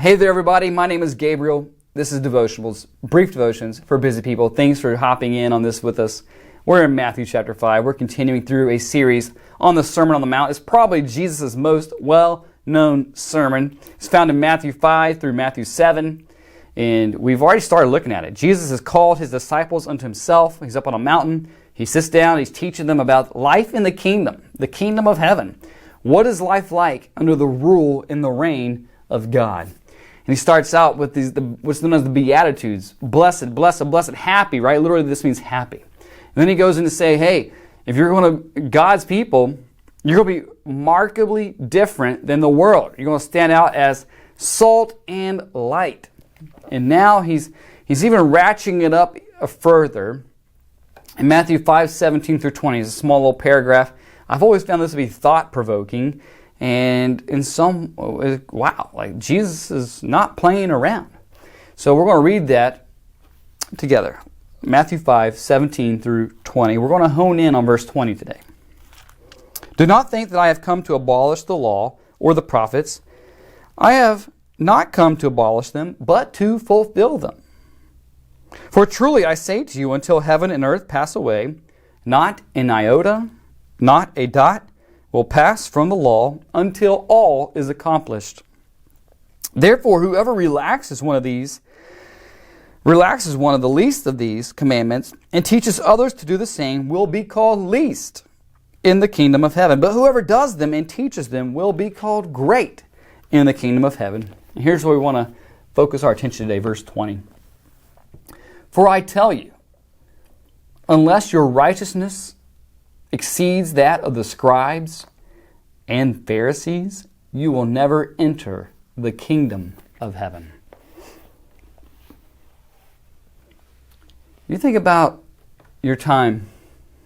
Hey there, everybody. My name is Gabriel. This is Devotionables, brief devotions for busy people. Thanks for hopping in on this with us. We're in Matthew chapter 5. We're continuing through a series on the Sermon on the Mount. It's probably Jesus' most well-known sermon. It's found in Matthew 5 through Matthew 7, and we've already started looking at it. Jesus has called his disciples unto himself. He's up on a mountain. He sits down. He's teaching them about life in the kingdom of heaven. What is life like under the rule and the reign of God? And he starts out with what's known as the Beatitudes. Blessed, blessed, blessed, happy, right? Literally, this means happy. And then he goes in to say, hey, if you're going to God's people, you're going to be remarkably different than the world. You're going to stand out as salt and light. And now he's even ratcheting it up further. In Matthew 5:17 through 20, it's a small little paragraph. I've always found this to be thought-provoking. And in some, wow, like Jesus is not playing around. So we're going to read that together. Matthew 5:17 through 20. We're going to hone in on verse 20 today. Do not think that I have come to abolish the law or the prophets. I have not come to abolish them, but to fulfill them. For truly I say to you, until heaven and earth pass away, not an iota, not a dot, will pass from the law until all is accomplished. Therefore, whoever relaxes one of the least of these commandments and teaches others to do the same will be called least in the kingdom of heaven. But whoever does them and teaches them will be called great in the kingdom of heaven. And here's where we want to focus our attention today, verse 20. For I tell you, unless your righteousness exceeds that of the scribes and Pharisees, you will never enter the kingdom of heaven. You think about your time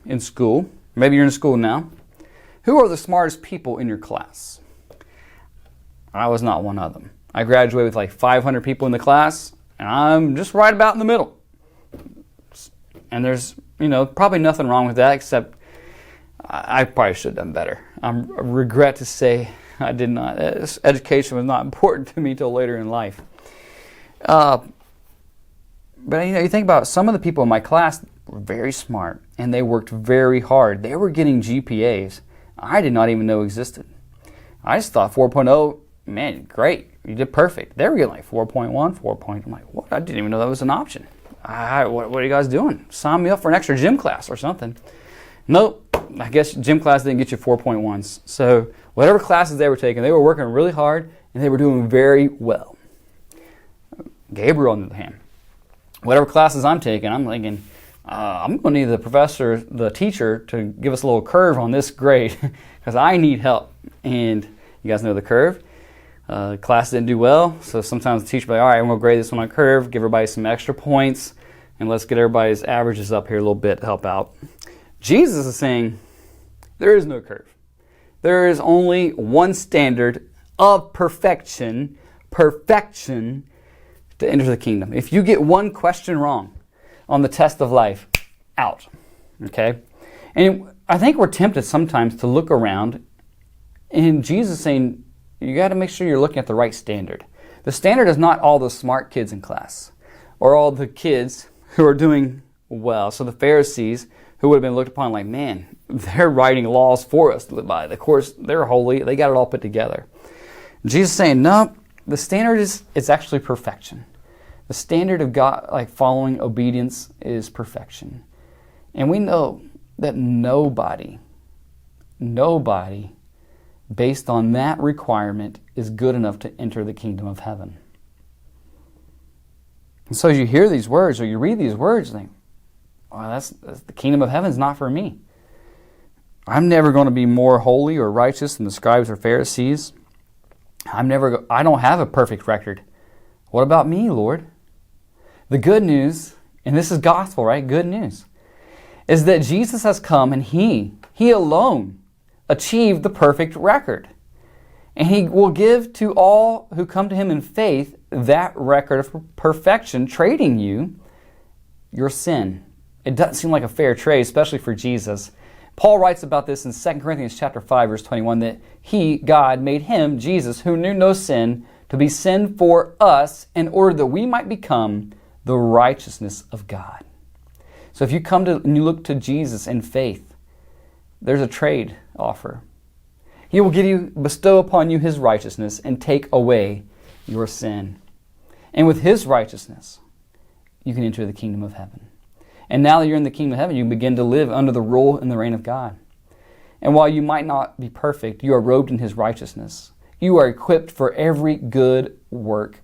in school. Maybe you're in school now. Who are the smartest people in your class? I was not one of them. I graduated with like 500 people in the class, and I'm just right about in the middle. And there's, probably nothing wrong with that, except I probably should have done better. I regret to say I did not. Education was not important to me till later in life. But you think about it, some of the people in my class were very smart, and they worked very hard. They were getting GPAs I did not even know existed. I just thought 4.0, man, great, you did perfect. They were getting like 4.1, 4. I'm like, what? I didn't even know that was an option. What are you guys doing? Sign me up for an extra gym class or something. Nope, I guess gym class didn't get you 4.1s. So whatever classes they were taking, they were working really hard, and they were doing very well. Gabriel, on the other hand, whatever classes I'm taking, I'm thinking, I'm going to need the teacher, to give us a little curve on this grade because I need help. And you guys know the curve. Class didn't do well, so sometimes the teacher will be like, all right, I'm going to grade this one on a curve, give everybody some extra points, and let's get everybody's averages up here a little bit to help out. Jesus is saying there is no curve. There is only one standard of perfection to enter the kingdom. If you get one question wrong on the test of life, out. Okay? And I think we're tempted sometimes to look around, and Jesus is saying, you got to make sure you're looking at the right standard. The standard is not all the smart kids in class or all the kids who are doing well. So the Pharisees, who would have been looked upon like, man, they're writing laws for us to live by. Of course, they're holy. They got it all put together. Jesus is saying, no, the standard is actually perfection. The standard of God, like following obedience, is perfection. And we know that nobody, based on that requirement, is good enough to enter the kingdom of heaven. And so as you hear these words or you read these words, you think, well, that's the kingdom of heaven is not for me. I'm never going to be more holy or righteous than the scribes or Pharisees. I don't have a perfect record. What about me, Lord? The good news, and this is gospel, right? Good news, is that Jesus has come and He alone achieved the perfect record. And He will give to all who come to Him in faith that record of perfection, trading you your sin. It doesn't seem like a fair trade, especially for Jesus. Paul writes about this in 2 Corinthians chapter 5, verse 21, that He, God, made Him, Jesus, who knew no sin, to be sin for us in order that we might become the righteousness of God. So if you come to and you look to Jesus in faith, there's a trade offer. He will bestow upon you His righteousness and take away your sin. And with His righteousness, you can enter the kingdom of heaven. And now that you're in the kingdom of heaven, you begin to live under the rule and the reign of God. And while you might not be perfect, you are robed in His righteousness. You are equipped for every good work.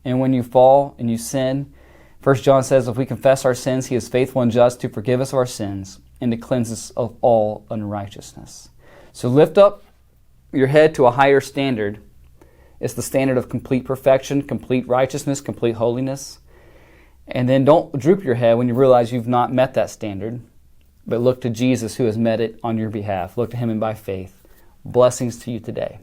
And when you fall and you sin, 1 John says, if we confess our sins, He is faithful and just to forgive us of our sins and to cleanse us of all unrighteousness. So lift up your head to a higher standard. It's the standard of complete perfection, complete righteousness, complete holiness. And then don't droop your head when you realize you've not met that standard, but look to Jesus who has met it on your behalf. Look to Him and by faith. Blessings to you today.